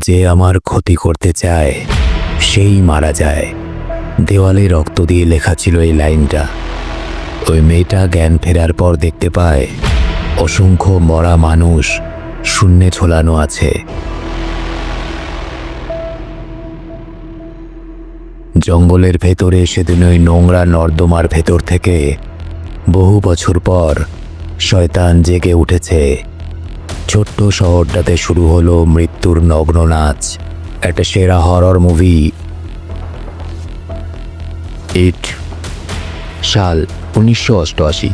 যে আমার ক্ষতি করতে চায় সেই মারা যায়। দেওয়ালে রক্ত দিয়ে লেখা ছিল এই লাইনটা। ওই মেয়েটা জ্ঞান ফেরার পর দেখতে পায় অসংখ্য মরা মানুষ শূন্যে ঝোলানো আছে। জঙ্গলের ভেতরে সেদিন ওই নোংরা নর্দমার ভেতর থেকে বহু বছর পর শয়তান জেগে উঠেছে। ছোট্ট শহরটাতে শুরু হলো মৃত্যুর নগ্ন নাচ। একটা সেরা হরর মুভি। ইট। সাল 1988।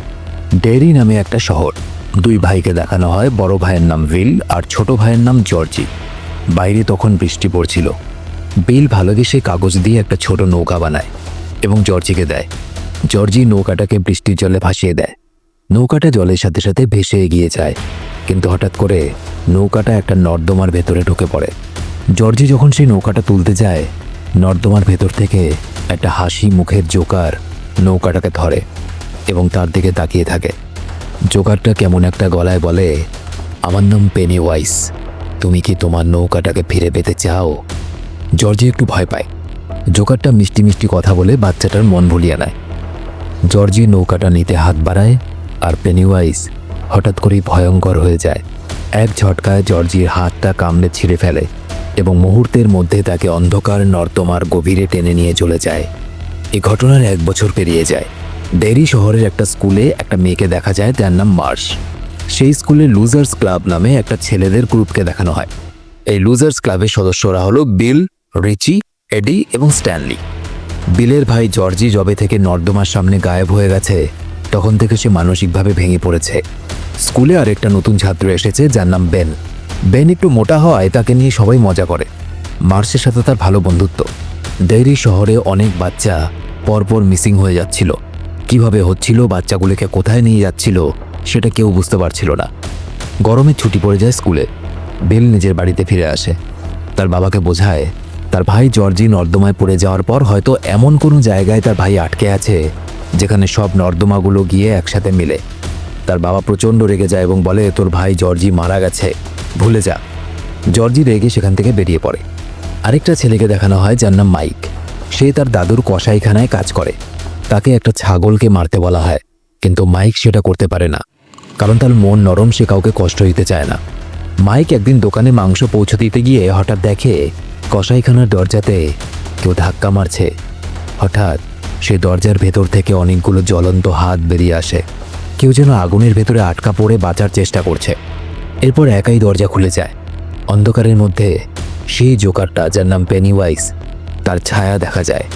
ডেরি নামে একটা শহর। দুই ভাইকে দেখানো হয়। বড় ভাইয়ের নাম বিল আর ছোট ভাইয়ের নাম জর্জি। বাইরে তখন বৃষ্টি পড়ছিল। বিল ভালোবেসে কাগজ দিয়ে একটা ছোট নৌকা বানায় এবং জর্জিকে দেয়। জর্জি নৌকাটাকে বৃষ্টির জলে ভাসিয়ে দেয়। নৌকাটা জলের সাথে সাথে ভেসে এগিয়ে যায়, কিন্তু হঠাৎ করে নৌকাটা একটা নর্দমার ভেতরে ঢুকে পড়ে। জর্জি যখন সেই নৌকাটা তুলতে যায়, নর্দমার ভেতর থেকে একটা হাসি মুখের জোকার নৌকাটাকে ধরে এবং তার দিকে তাকিয়ে থাকে। জোকারটা কেমন একটা গলায় বলে, আমার নাম পেনিওয়াইজ, তুমি কি তোমার নৌকাটাকে ফিরে পেতে চাও? জর্জি একটু ভয় পায়। জোকারটা মিষ্টি মিষ্টি কথা বলে বাচ্চাটার মন ভুলিয়ে নেয়। জর্জি নৌকাটা নিতে হাত বাড়ায় আর পেনিওয়াইজ হঠাৎ করেই ভয়ঙ্কর হয়ে যায়। এক ঝটকায় জর্জির হাতটা কামড়ে ছিঁড়ে ফেলে এবং মুহূর্তের মধ্যে তাকে অন্ধকার নর্দমার গভীরে টেনে নিয়ে চলে যায়। এই ঘটনার 1 বছর পেরিয়ে যায়। ডেরি শহরের একটা স্কুলে একটা মেয়েকে দেখা যায়, তার নাম মার্শ। সেই স্কুলে লুজার্স ক্লাব নামে একটা ছেলেদের গ্রুপকে দেখানো হয়। এই লুজার্স ক্লাবের সদস্যরা হলো বিল, রিচি, এডি এবং স্ট্যানলি। বিলের ভাই জর্জি যবে থেকে নর্দমার সামনে গায়েব হয়ে গেছে, তখন থেকে সে মানসিকভাবে ভেঙে পড়েছে। স্কুলে আরেকটা নতুন ছাত্র এসেছে যার নাম বেন। বেন একটু মোটা হওয়ায় তাকে নিয়ে সবাই মজা করে। মার্শের সাথে তার ভালো বন্ধুত্ব। ডেইরি শহরে অনেক বাচ্চা পরপর মিসিং হয়ে যাচ্ছিল। কিভাবে হচ্ছিল, বাচ্চাগুলোকে কোথায় নিয়ে যাচ্ছিল, সেটা কেউ বুঝতে পারছিল না। গরমে ছুটি পড়ে যায় স্কুলে। বেল নিজের বাড়িতে ফিরে আসে। তার বাবাকে বোঝায় তার ভাই জর্জি নর্দমায় পড়ে যাওয়ার পর হয়তো এমন কোনো জায়গায় তার ভাই আটকে আছে যেখানে সব নর্দমাগুলো গিয়ে একসাথে মিলে। তার বাবা প্রচণ্ড রেগে যায় এবং বলে, তোর ভাই জর্জি মারা গেছে, ভুলে যা। জর্জি রেগে সেখান থেকে বেরিয়ে পড়ে। আরেকটা ছেলেকে দেখানো হয় যার নাম মাইক। সে তার দাদুর কসাইখানায় কাজ করে। তাকে একটা ছাগলকে মারতে বলা হয়, কিন্তু মাইক সেটা করতে পারে না, কারণ তার মন নরম, সে কাউকে কষ্ট দিতে চায় না। মাইক একদিন দোকানে মাংস পৌঁছে দিতে গিয়ে হঠাৎ দেখে কসাইখানার দরজাতে কেউ ধাক্কা মারছে। হঠাৎ সে দরজার ভেতর থেকে অনেকগুলো জ্বলন্ত হাত বেরিয়ে আসে। কেউ যেন আগুনের ভেতরে আটকা পড়ে বাঁচার চেষ্টা করছে। এরপর একাই দরজা খুলে যায়। অন্ধকারের মধ্যে সেই জোকারটা যার নাম পেনিওয়াইজ, তার ছায়া দেখা যায়।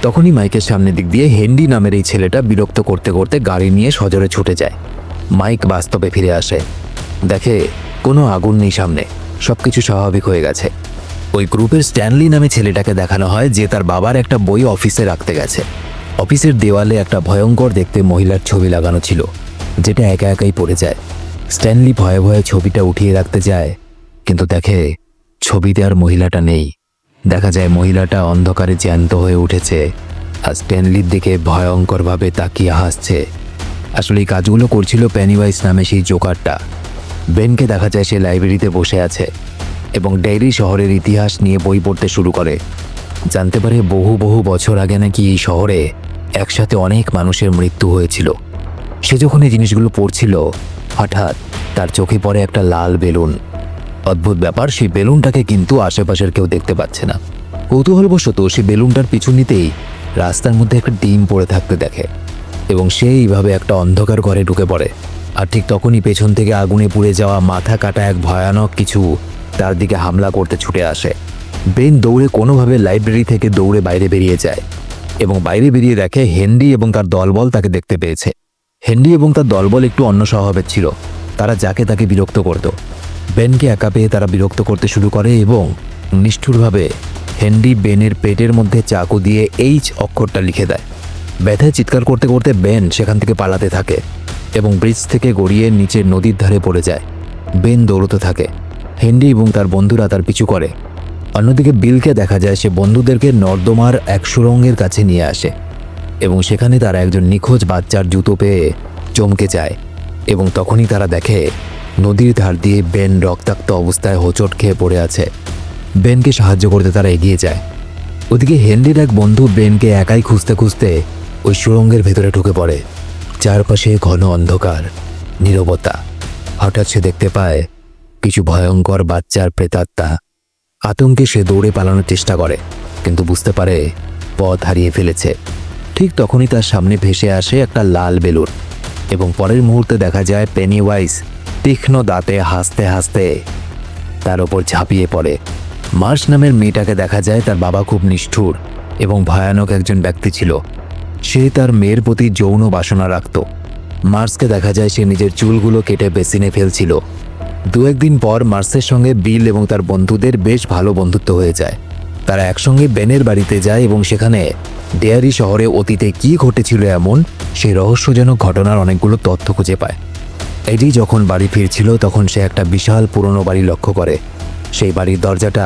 তখনই মাইকের সামনের দিক দিয়ে হেনরি নামের এই ছেলেটা বিরক্ত করতে করতে গাড়ি নিয়ে সজোরে ছুটে যায়। মাইক বাস্তবে ফিরে আসে, দেখে কোনো আগুন নেই সামনে, সবকিছু স্বাভাবিক হয়ে গেছে। ওই গ্রুপের স্ট্যানলি নামে ছেলেটাকে দেখানো হয় যে তার বাবার একটা বই অফিসে রাখতে গেছে। অফিসের দেওয়ালে একটা ভয়ঙ্কর দেখতে মহিলার ছবি লাগানো ছিল, যেটা একা একাই পড়ে যায়। স্ট্যানলি ভয়ে ভয়ে ছবিটা উঠিয়ে রাখতে যায়, কিন্তু দেখে ছবিতে আর মহিলাটা নেই। দেখা যায় মহিলাটা অন্ধকারে জ্যান্ত হয়ে উঠেছে আর স্ট্যানলির দিকে ভয়ঙ্করভাবে তাকিয়ে হাসছে। আসলে এই কাজগুলো করছিল পেনিওয়াইজ নামে সেই জোকারটা। বেনকে দেখা যায় সে লাইব্রেরিতে বসে আছে এবং ডেইরি শহরের ইতিহাস নিয়ে বই পড়তে শুরু করে। জানতে পারে বহু বহু বছর আগে নাকি এই শহরে একসাথে অনেক মানুষের মৃত্যু হয়েছিল। সে যখন এই জিনিসগুলো পড়ছিল, হঠাৎ তার চোখে পড়ে একটা লাল বেলুন। অদ্ভুত ব্যাপার, সেই বেলুনটাকে কিন্তু আশেপাশের কেউ দেখতে পাচ্ছে না। কৌতূহলবশত সে বেলুনটার পিছু নিতেই রাস্তার মধ্যে একটা ডিম পড়ে থাকতে দেখে এবং সে এইভাবে একটা অন্ধকার ঘরে ঢুকে পড়ে। আর ঠিক তখনই পেছন থেকে আগুনে পুড়ে যাওয়া মাথা কাটা এক ভয়ানক কিছু তার দিকে হামলা করতে ছুটে আসে। বেন দৌড়ে কোনোভাবে লাইব্রেরি থেকে দৌড়ে বাইরে বেরিয়ে যায় এবং বাইরে বেরিয়ে দেখে হেনরি এবং তার দলবল তাকে দেখতে পেয়েছে। হেনরি এবং তার দলবল একটু অন্য স্বভাবের ছিল। তারা যাকে তাকে বিরক্ত করত। বেনকে একা পেয়ে তারা বিরক্ত করতে শুরু করে এবং নিষ্ঠুরভাবে হেনরি বেনের পেটের মধ্যে চাকু দিয়ে এইচ অক্ষরটা লিখে দেয়। ব্যথায় চিৎকার করতে করতে বেন সেখান থেকে পালাতে থাকে এবং ব্রিজ থেকে গড়িয়ে নিচের নদীর ধারে পড়ে যায়। বেন দৌড়তে থাকে। হেনরি এবং তার বন্ধুরা তার পিছু করে। অন্যদিকে বিলকে দেখা যায় সে বন্ধুদেরকে নর্দমার এক সুড়ঙ্গের কাছে নিয়ে আসে এবং সেখানে তারা একজন নিখোঁজ বাচ্চার জুতো পেয়ে চমকে যায় এবং তখনই তারা দেখে নদীর ধার দিয়ে বেন রক্তাক্ত অবস্থায় হোঁচট খেয়ে পড়ে আছে। বেনকে সাহায্য করতে তারা এগিয়ে যায়। ওদিকে হেনরির এক বন্ধু বেনকে একাই খুঁজতে খুঁজতে ওই সুড়ঙ্গের ভেতরে ঢুকে পড়ে। চারপাশে ঘন অন্ধকার, নীরবতা। হঠাৎ সে দেখতে পায় কিছু ভয়ঙ্কর বাচ্চার প্রেতাত্মা। আতঙ্কে সে দৌড়ে পালানোর চেষ্টা করে, কিন্তু বুঝতে পারে পথ হারিয়ে ফেলেছে। ঠিক তখনই তার সামনে ভেসে আসে একটা লাল বেলুন, এবং পরের মুহূর্তে দেখা যায় পেনিওয়াইজ তীক্ষ্ণ দাঁতে হাসতে হাসতে তার ওপর ঝাঁপিয়ে পড়ে। মার্শ নামের মেয়েটাকে দেখা যায় তার বাবা খুব নিষ্ঠুর এবং ভয়ানক একজন ব্যক্তি ছিল। সে তার মেয়ের প্রতি যৌন বাসনা রাখত। মার্শকে দেখা যায় সে নিজের চুলগুলো কেটে বেসিনে ফেলছিল। দু একদিন পর মার্শের সঙ্গে বিল এবং তার বন্ধুদের বেশ ভালো বন্ধুত্ব হয়ে যায়। তারা একসঙ্গে বেনের বাড়িতে যায় এবং সেখানে ডেয়ারি শহরে অতীতে কী ঘটেছিল এমন সেই রহস্যজনক ঘটনার অনেকগুলো তথ্য খুঁজে পায়। এডি যখন বাড়ি ফিরছিল তখন সে একটা বিশাল পুরনো বাড়ি লক্ষ্য করে। সেই বাড়ির দরজাটা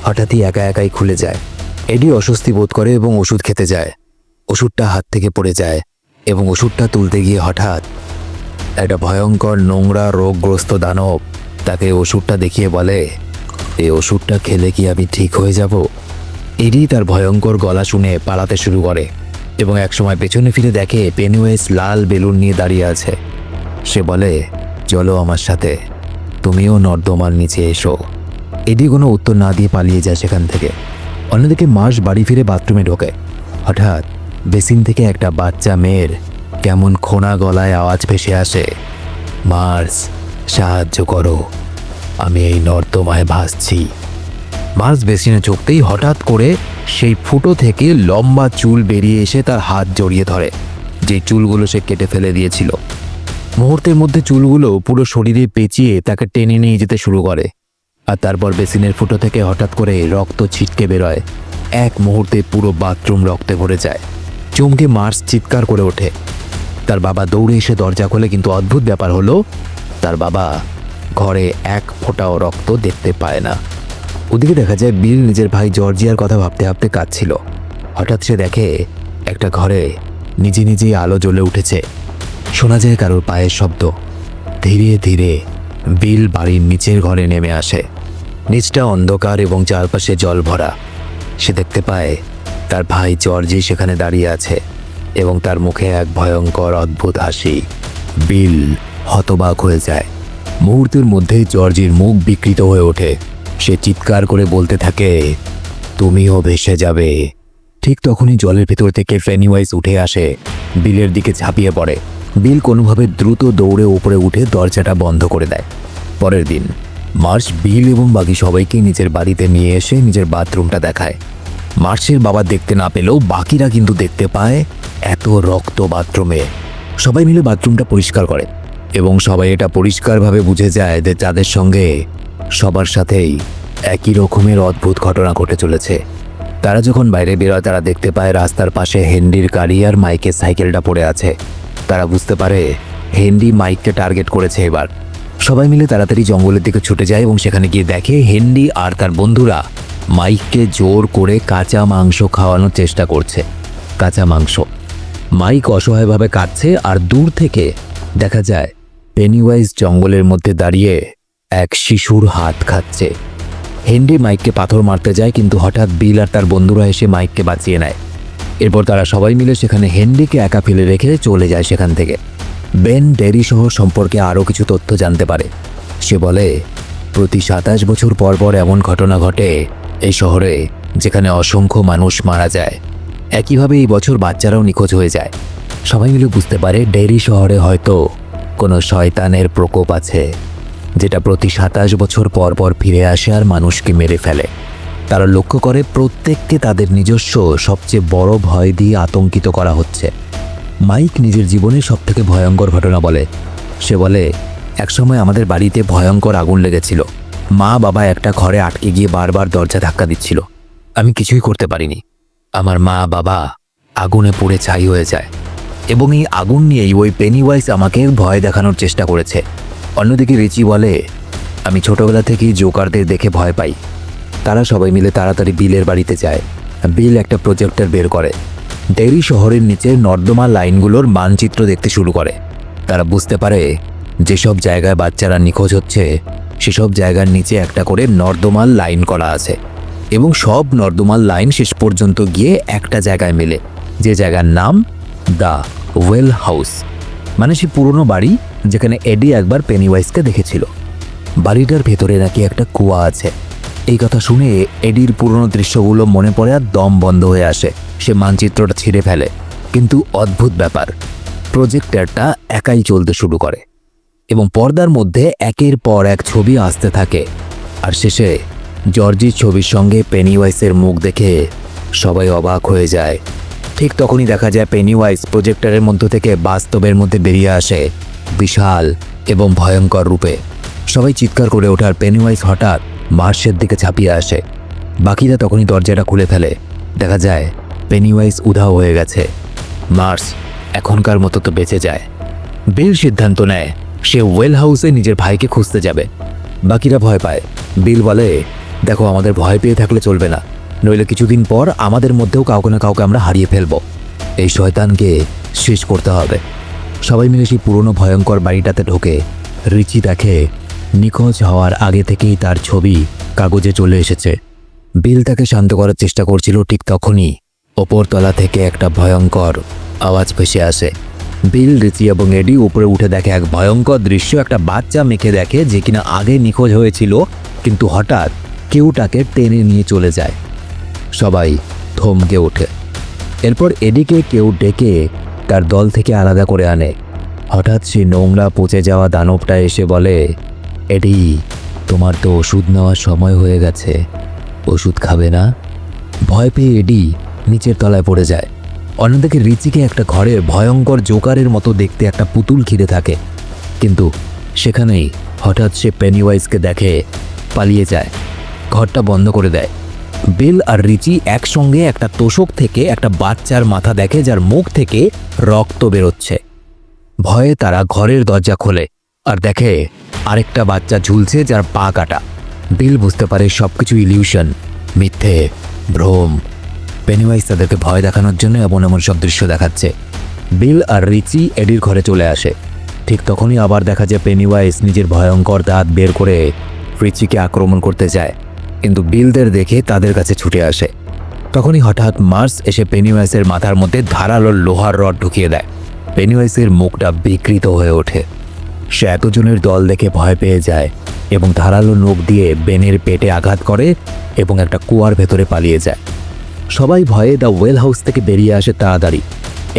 হঠাৎই একা একাই খুলে যায়। এডি অস্বস্তি বোধ করে এবং ওষুধ খেতে যায়। ওষুধটা হাত থেকে পড়ে যায় এবং ওষুধটা তুলতে গিয়ে হঠাৎ একটা ভয়ঙ্কর নোংরা রোগগ্রস্ত দানব তাকে ওষুধটা দেখিয়ে বলে, এই ওষুধটা খেলে কি আমি ঠিক হয়ে যাব? এডি তার ভয়ঙ্কর গলা শুনে পালাতে শুরু করে এবং একসময় পেছনে ফিরে দেখে পেনিওয়াইজ লাল বেলুন নিয়ে দাঁড়িয়ে আছে। সে বলে, চলো আমার সাথে, তুমিও নর্দমার নিচে এসো। এডি কোনো উত্তর না দিয়ে পালিয়ে যায় সেখান থেকে। অন্যদিকে মার্শ বাড়ি ফিরে বাথরুমে ঢোকে। হঠাৎ বেসিন থেকে একটা বাচ্চা মেয়ের কেমন খোনা গলায় আওয়াজ ভেসে আসে, মার্শ সাহায্য করো, আমি এই নর্দমায় ভাসছি। মার্শ বেসিনে ঝুঁকতেই হঠাৎ করে সেই ফুটো থেকে লম্বা চুল বেরিয়ে এসে তার হাত জড়িয়ে ধরে, যে চুলগুলো সে কেটে ফেলে দিয়েছিল। মুহূর্তের মধ্যে চুলগুলো পুরো শরীরে পেঁচিয়ে তাকে টেনে নিয়ে যেতে শুরু করে। আর তারপর বেসিনের ফুটো থেকে হঠাৎ করে রক্ত ছিটকে বেরোয়। এক মুহূর্তে পুরো বাথরুম রক্তে ভরে যায়। চমকে মার্শ চিৎকার করে ওঠে। তার বাবা দৌড়ে এসে দরজা খোলে, কিন্তু অদ্ভুত ব্যাপার হলো তার বাবা ঘরে এক ফোঁটাও রক্ত দেখতে পায় না। ওদিকে দেখা যায় বিল নিজের ভাই জর্জিয়ার কথা ভাবতে ভাবতে কাঁদছিল। হঠাৎ সে দেখে একটা ঘরে নিজে নিজেই আলো জ্বলে উঠেছে। শোনা যায় কারোর পায়ের শব্দ। ধীরে ধীরে বিল বাড়ির নিচের ঘরে নেমে আসে। নিচটা অন্ধকার এবং চারপাশে জল ভরা। সে দেখতে পায় তার ভাই জর্জি সেখানে দাঁড়িয়ে আছে এবং তার মুখে এক ভয়ঙ্কর অদ্ভুত হাসি। বিল হতবাক হয়ে যায়। মুহূর্তের মধ্যেই জর্জির মুখ বিকৃত হয়ে ওঠে। সে চিৎকার করে বলতে থাকে, তুমিও ভেসে যাবে। ঠিক তখনই জলের ভেতর থেকে পেনিওয়াইজ উঠে আসে, বিলের দিকে ঝাঁপিয়ে পড়ে। বিল কোনোভাবে দ্রুত দৌড়ে উপরে উঠে দরজাটা বন্ধ করে দেয়। পরের দিন মার্শ বিল এবং বাকি সবাইকে নিজের বাড়িতে নিয়ে এসে নিজের বাথরুমটা দেখায়। মার্শের বাবা দেখতে না পেলেও বাকিরা কিন্তু দেখতে পায় এত রক্ত বাথরুমে। সবাই মিলে বাথরুমটা পরিষ্কার করে এবং সবাই এটা পরিষ্কারভাবে বুঝে যায় যে তাদের সঙ্গে সবার সাথেই একই রকমের অদ্ভুত ঘটনা ঘটে চলেছে। তারা যখন বাইরে বেরোয় তারা দেখতে পায় রাস্তার পাশে হেনরির গাড়ি আর মাইকের সাইকেলটা পড়ে আছে। তারা বুঝতে পারে হেনরি মাইককে টার্গেট করেছে। এবার সবাই মিলে তাড়াতাড়ি জঙ্গলের দিকে ছুটে যায় এবং সেখানে গিয়ে দেখে হেনরি আর তার বন্ধুরা মাইককে জোর করে কাঁচা মাংস খাওয়ানোর চেষ্টা করছে। কাঁচা মাংস। মাইক অসহায়ভাবে কাটছে আর দূর থেকে দেখা যায় পেনিওয়াইজ জঙ্গলের মধ্যে দাঁড়িয়ে এক শিশুর হাত খাচ্ছে। হেনরি মাইককে পাথর মারতে যায়, কিন্তু হঠাৎ বিল আর তার বন্ধুরা এসে মাইককে বাঁচিয়ে নেয়। এরপর তারা সবাই মিলে সেখানে হেনরিকে একা ফেলে রেখে চলে যায় সেখান থেকে। বেন ডেরি শহর সম্পর্কে আরও কিছু তথ্য জানতে পারে। সে বলে, প্রতি 27 বছর পর পর এমন ঘটনা ঘটে এই শহরে যেখানে অসংখ্য মানুষ মারা যায়। একইভাবে এই বছর বাচ্চারাও নিখোঁজ হয়ে যায়। সবাই মিলে বুঝতে পারে ডেরি শহরে হয়তো কোনো শয়তানের প্রকোপ আছে, যেটা প্রতি 27 বছর পর পর ফিরে আসে আর মানুষকে মেরে ফেলে। তারা লক্ষ্য করে প্রত্যেককে তাদের নিজস্ব সবচেয়ে বড় ভয় দিয়ে আতঙ্কিত করা হচ্ছে। মাইক নিজের জীবনে সবথেকে ভয়ঙ্কর ঘটনা বলে। সে বলে, একসময় আমাদের বাড়িতে ভয়ঙ্কর আগুন লেগেছিল। মা বাবা একটা ঘরে আটকে গিয়ে বারবার দরজা ধাক্কা দিচ্ছিল। আমি কিছুই করতে পারিনি। আমার মা বাবা আগুনে পুড়ে ছাই হয়ে যায় এবং এই আগুন নিয়েই ওই পেনিওয়াইজ আমাকে ভয় দেখানোর চেষ্টা করেছে। অন্যদিকে রিচি বলে, আমি ছোটবেলা থেকেই জোকারদের দেখে ভয় পাই। তারা সবাই মিলে তাড়াতাড়ি বিলের বাড়িতে যায়। বিল একটা প্রজেক্টর বের করে ডেরি শহরের নিচে নর্দমা লাইনগুলোর মানচিত্র দেখতে শুরু করে। তারা বুঝতে পারে যেসব জায়গায় বাচ্চারা নিখোঁজ হচ্ছে সেসব জায়গার নিচে একটা করে নর্দমার লাইন করা আছে এবং সব নর্দমার লাইন শেষ পর্যন্ত গিয়ে একটা জায়গায় মেলে, যে জায়গার নাম দ্য ওয়েল হাউস, মানে সে পুরনো বাড়ি যেখানে এডি একবার পেনিওয়াইজকে দেখেছিল। বাড়িটার ভেতরে নাকি একটা কুয়া আছে। এই কথা শুনে এডির পুরনো দৃশ্যগুলো মনে পড়ে আর দম বন্ধ হয়ে আসে। সে মানচিত্রটা ছিঁড়ে ফেলে, কিন্তু অদ্ভুত ব্যাপার, প্রজেক্টরটা একাই চলতে শুরু করে এবং পর্দার মধ্যে একের পর এক ছবি আসতে থাকে। আর শেষে জর্জির ছবির সঙ্গে পেনিওয়াইসের মুখ দেখে সবাই অবাক হয়ে যায়। ঠিক তখনই দেখা যায় পেনিওয়াইস প্রজেক্টরের মধ্য থেকে বাস্তবের মধ্যে বেরিয়ে আসে, বিশাল এবং ভয়ঙ্কর রূপে। সবাই চিৎকার করে ওঠার পেনিওয়াইস হঠাৎ মার্সের দিকে ঝাঁপিয়ে আসে। বাকিরা তখনই দরজাটা খুলে ফেলে। দেখা যায় পেনিওয়াইস উধাও হয়ে গেছে। মার্স এখনকার মতো তো বেঁচে যায়। বিল সিদ্ধান্ত নেয় সে ওয়েল হাউসে নিজের ভাইকে খুঁজতে যাবে। বাকিরা ভয় পায়। বিল বলে, দেখো, আমাদের ভয় পেয়ে থাকলে চলবে না, নইলে কিছুদিন পর আমাদের মধ্যেও কাউকে না কাউকে আমরা হারিয়ে ফেলব। এই শয়তানকে শেষ করতে হবে। সবাই মিলে সেই পুরনো ভয়ঙ্কর বাড়িটাতে ঢোকে। রিচি দেখে নিখোঁজ হওয়ার আগে থেকেই তার ছবি কাগজে চলে এসেছে। বিল তাকে শান্ত করার চেষ্টা করছিল, ঠিক তখনই ওপরতলা থেকে একটা ভয়ঙ্কর আওয়াজ ভেসে আসে। বিল, রিচি এবং এডি উপরে উঠে দেখে এক ভয়ঙ্কর দৃশ্য। একটা বাচ্চা মেয়েকে দেখে যে কিনা আগে নিখোঁজ হয়েছিল, কিন্তু হঠাৎ কেউ তাকে টেনে নিয়ে চলে যায়। সবাই থমকে ওঠে। এরপর এডিকে কেউ ডেকে তার দল থেকে আলাদা করে আনে। হঠাৎ সেই নোংরা পচে যাওয়া দানবটা এসে বলে, এডি, তোমার তো ওষুধ নেওয়ার সময় হয়ে গেছে, ওষুধ খাবে না? ভয় পেয়ে এডি নিচের তলায় পড়ে যায়। অন্যদিকে রিচিকে একটা ঘরে ভয়ঙ্কর জোকারের মতো দেখতে একটা পুতুল ঘিরে থাকে, কিন্তু সেখানেই হঠাৎ সে পেনিওয়াইজকে দেখে পালিয়ে যায়, ঘরটা বন্ধ করে দেয়। বিল আর রিচি একসঙ্গে একটা তোষক থেকে একটা বাচ্চার মাথা দেখে, যার মুখ থেকে রক্ত বেরোচ্ছে। ভয়ে তারা ঘরের দরজা খোলে আর দেখে আরেকটা বাচ্চা ঝুলছে, যার পা কাটা। বিল বুঝতে পারে সবকিছু ইলিউশন, মিথ্যে, ভ্রম। পেনিওয়াইজ তাদেরকে ভয় দেখানোর জন্য এমন এমন সব দৃশ্য দেখাচ্ছে। বিল আর রিচি এডির ঘরে চলে আসে। ঠিক তখনই আবার দেখা যায় পেনিওয়াইজ নিজের ভয়ঙ্কর দাঁত বের করে রিচিকে আক্রমণ করতে যায়, কিন্তু বিলদের দেখে তাদের কাছে ছুটে আসে। তখনই হঠাৎ মার্স এসে পেনিওয়াইজের মাথার মধ্যে ধারালো লোহার রড ঢুকিয়ে দেয়। পেনিওয়াইজের মুখটা বিকৃত হয়ে ওঠে। সে এতজনের দল দেখে ভয় পেয়ে যায় এবং ধারালো নখ দিয়ে বেনের পেটে আঘাত করে এবং একটা কুয়ার ভেতরে পালিয়ে যায়। সবাই ভয়ে দ্য ওয়েল হাউস থেকে বেরিয়ে আসে তাড়াতাড়ি।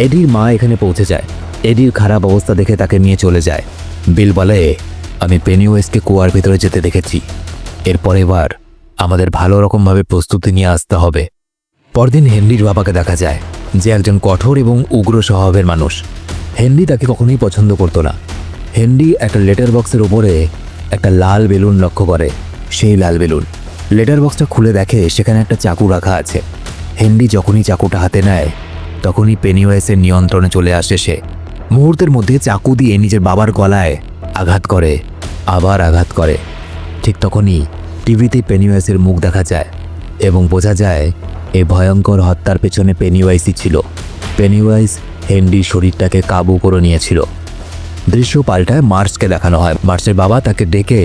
এডির মা এখানে পৌঁছে যায়। এডির খারাপ অবস্থা দেখে তাকে নিয়ে চলে যায়। বিল বলে, আমি পেনিওয়াইজকে কুয়ার ভেতরে যেতে দেখেছি, এরপর এবার আমাদের ভালো রকমভাবে প্রস্তুতি নিয়ে আসতে হবে। পরদিন হেনরির বাবাকে দেখা যায়, যে একজন কঠোর এবং উগ্র স্বভাবের মানুষ। হেনরি তাকে কখনোই পছন্দ করতো না। হেনরি একটা লেটার বক্সের ওপরে একটা লাল বেলুন লক্ষ্য করে। সেই লাল বেলুন। লেটার বক্সটা খুলে দেখে সেখানে একটা চাকু রাখা আছে। হেনরি যখনই চাকুটা হাতে নেয় তখনই পেনিওয়াইজের নিয়ন্ত্রণে চলে আসে সে। মুহূর্তের মধ্যে চাকু দিয়ে নিজের বাবার গলায় আঘাত করে, আবার আঘাত করে। ঠিক তখনই টিভিতে পেনিওয়াইজের মুখ দেখা যায় এবং বোঝা যায় এই ভয়ঙ্কর হত্যার পেছনে পেনিওয়াইজই ছিল। পেনিওয়াইজ হেনরির শরীরটাকে কাবু করে নিয়েছিল। দৃশ্য পাল্টায় মার্সকে দেখানো হয়। মার্সের বাবা তাকে ডেকে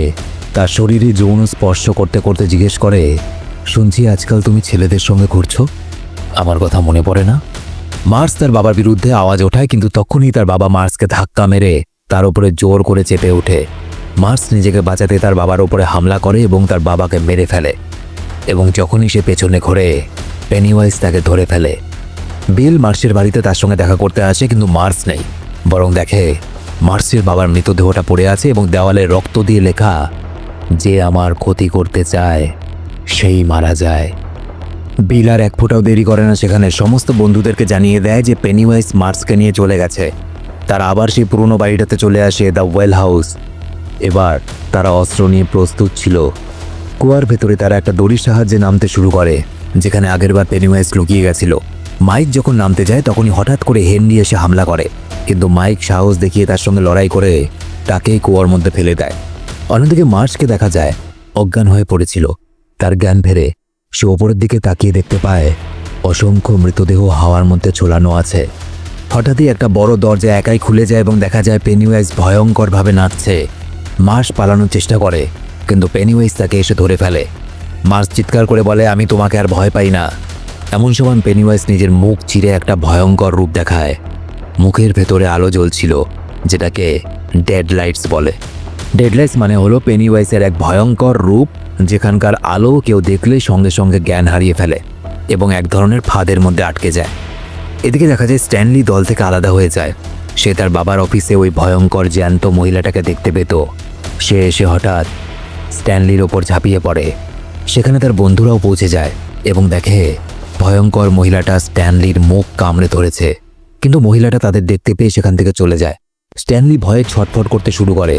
তার শরীরে যৌন স্পর্শ করতে করতে জিজ্ঞেস করে, শুনছি আজকাল তুমি ছেলেদের সঙ্গে ঘুরছো, আমার কথা মনে পড়ে না? মার্স তার বাবার বিরুদ্ধে আওয়াজ ওঠায়, কিন্তু তখনই তার বাবা মার্সকে ধাক্কা মেরে তার উপরে জোর করে চেপে ওঠে। মার্স নিজেকে বাঁচাতে তার বাবার উপরে হামলা করে এবং তার বাবাকে মেরে ফেলে, এবং যখনই সে পেছনে ঘোরে পেনিওয়াইজ তাকে ধরে ফেলে। বিল মার্সের বাড়িতে তার সঙ্গে দেখা করতে আসে, কিন্তু মার্স নেই, বরং দেখে মার্সের বাবার মৃতদেহটা পড়ে আছে এবং দেওয়ালে রক্ত দিয়ে লেখা, যে আমার ক্ষতি করতে চায় সেই মারা যায়। বিল আর এক ফোঁটাও দেরি করে না, সেখানে সমস্ত বন্ধুদেরকে জানিয়ে দেয় যে পেনিওয়াইজ মার্সকে নিয়ে চলে গেছে। তারা আবার সেই পুরনো বাড়িটাতে চলে আসে, দ্য ওয়েল হাউস। এবার তারা অস্ত্র নিয়ে প্রস্তুত ছিল। কুয়ার ভেতরে তারা একটা দড়ির সাহায্যে নামতে শুরু করে, যেখানে আগেরবার পেনিওয়াইজ লুকিয়ে গেছিল। মাইক যখন নামতে যায় তখনই হঠাৎ করে হেনরি এসে হামলা করে, কিন্তু মাইক সাহস দেখিয়ে তার সঙ্গে লড়াই করে তাকেই কুয়ার মধ্যে ফেলে দেয়। অন্যদিকে মার্সকে দেখা যায় অজ্ঞান হয়ে পড়েছিল। তার জ্ঞান ফেরে সে ওপরের দিকে তাকিয়ে দেখতে পায় অসংখ্য মৃতদেহ হাওয়ার মধ্যে ঝোলানো আছে। হঠাৎই একটা বড় দরজা একাই খুলে যায় এবং দেখা যায় পেনিওয়াইজ ভয়ঙ্করভাবে নাচছে। মার্স পালানোর চেষ্টা করে, কিন্তু পেনিওয়াইজ তাকে এসে ধরে ফেলে। মার্স চিৎকার করে বলে, আমি তোমাকে আর ভয় পাই না। এমন সময় পেনিওয়াইজ নিজের মুখ চিরে একটা ভয়ঙ্কর রূপ দেখায়। মুখের ভেতরে আলো জ্বলছিল, যেটাকে ডেড লাইটস বলে। ডেড লাইটস মানে হলো পেনিওয়াইজের এক ভয়ঙ্কর রূপ, যেখানকার আলো কেউ দেখলে সঙ্গে সঙ্গে জ্ঞান হারিয়ে ফেলে এবং এক ধরনের ফাঁদের মধ্যে আটকে যায়। এদিকে দেখা যায় স্ট্যানলি দল থেকে আলাদা হয়ে যায়। সে তার বাবার অফিসে ওই ভয়ঙ্কর জ্যান্ত মহিলাটাকে দেখতে পেত। সে এসে হঠাৎ স্ট্যানলির ওপর ঝাঁপিয়ে পড়ে। সেখানে তার বন্ধুরাও পৌঁছে যায় এবং দেখে ভয়ঙ্কর মহিলাটা স্ট্যানলির মুখ কামড়ে ধরেছে। কিন্তু মহিলাটা তাদের দেখতে পেয়ে সেখান থেকে চলে যায়। স্ট্যানলি ভয়ে ছটফট করতে শুরু করে।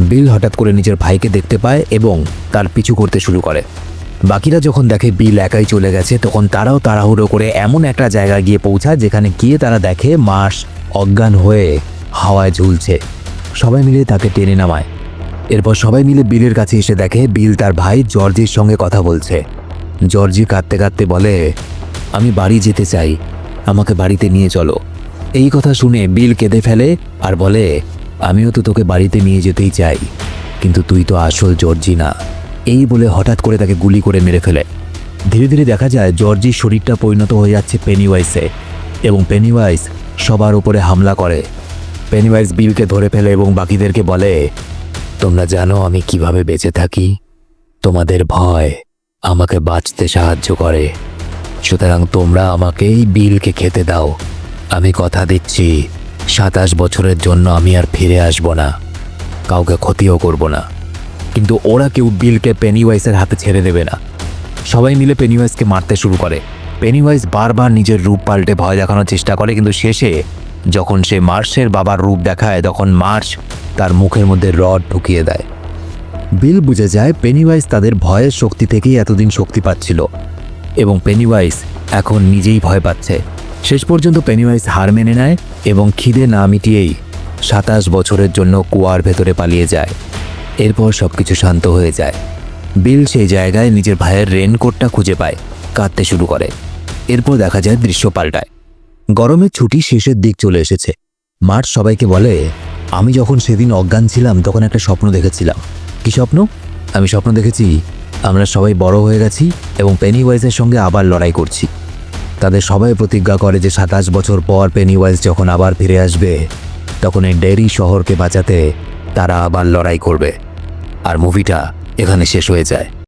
বিল হঠাৎ করে নিজের ভাইকে দেখতে পায় এবং তার পিছু করতে শুরু করে। বাকিরা যখন দেখে বিল একাই চলে গেছে, তখন তারাও তাড়াহুড়ো করে এমন একটা জায়গায় গিয়ে পৌঁছায় যেখানে গিয়ে তারা দেখে মার্স অজ্ঞান হয়ে হাওয়ায় ঝুলছে। সবাই মিলে তাকে টেনে নামায়। এরপর সবাই মিলে বিলের কাছে এসে দেখে বিল তার ভাই জর্জির সঙ্গে কথা বলছে। জর্জি কাঁদতে কাঁদতে বলে, আমি বাড়ি যেতে চাই, আমাকে বাড়িতে নিয়ে চলো। এই কথা শুনে বিল কেঁদে ফেলে আর বলে, আমিও তো তোকে বাড়িতে নিয়ে যেতেই চাই, কিন্তু তুই তো আসল জর্জি না। এই বলে হঠাৎ করে তাকে গুলি করে মেরে ফেলে। ধীরে ধীরে দেখা যায় জর্জির শরীরটা পরিণত হয়ে যাচ্ছে পেনিওয়াইজে এবং পেনিওয়াইজ সবার উপরে হামলা করে। পেনিওয়াইজ বিলকে ধরে ফেলে এবং বাকিদেরকে বলে, তোমরা জানো আমি কিভাবে বেঁচে থাকি? তোমাদের ভয় আমাকে বাঁচতে সাহায্য করে, সুতরাং তোমরা আমাকেই বিলকে খেতে দাও। আমি কথা দিচ্ছি 27 বছরের জন্য আমি আর ফিরে আসব না, কাউকে ক্ষতিও করব না। কিন্তু ওরা কেউ বিলকে পেনিওয়াইজের হাতে ছেড়ে দেবে না। সবাই মিলে পেনিওয়াইজকে মারতে শুরু করে। পেনিওয়াইজ বারবার নিজের রূপ পাল্টে ভয় দেখানোর চেষ্টা করে, কিন্তু শেষে যখন সে মার্সের বাবার রূপ দেখায়, তখন মার্স তার মুখের মধ্যে রড ঢুকিয়ে দেয়। বিল বুঝে যায় পেনিওয়াইজ তাদের ভয়ের শক্তি থেকেই এতদিন শক্তি পাচ্ছিল এবং পেনিওয়াইজ এখন নিজেই ভয় পাচ্ছে। শেষ পর্যন্ত পেনিওয়াইজ হার মেনে নেয় এবং খিদে না মিটিয়েই 27 বছরের জন্য কুয়ার ভেতরে পালিয়ে যায়। এরপর সবকিছু শান্ত হয়ে যায়। বিল সেই জায়গায় নিজের ভাইয়ের রেনকোটটা খুঁজে পায়, কাঁদতে শুরু করে। এরপর দেখা যায় দৃশ্য পাল্টায়। গরমের ছুটি শেষের দিক চলে এসেছে। মার্স সবাইকে বলে, আমি যখন সেদিন অজ্ঞান ছিলাম তখন একটা স্বপ্ন দেখেছিলাম। কি স্বপ্ন? আমি স্বপ্ন দেখেছি আমরা সবাই বড় হয়ে গেছি এবং পেনিওয়াইজের সঙ্গে আবার লড়াই করছি। তাদের সবাই প্রতিজ্ঞা করে যে 27 বছর পর পেনিওয়াইজ যখন আবার ফিরে আসবে, তখন এই ডেরি শহরকে বাঁচাতে তারা আবার লড়াই করবে। আর মুভিটা এখানে শেষ হয়ে যায়।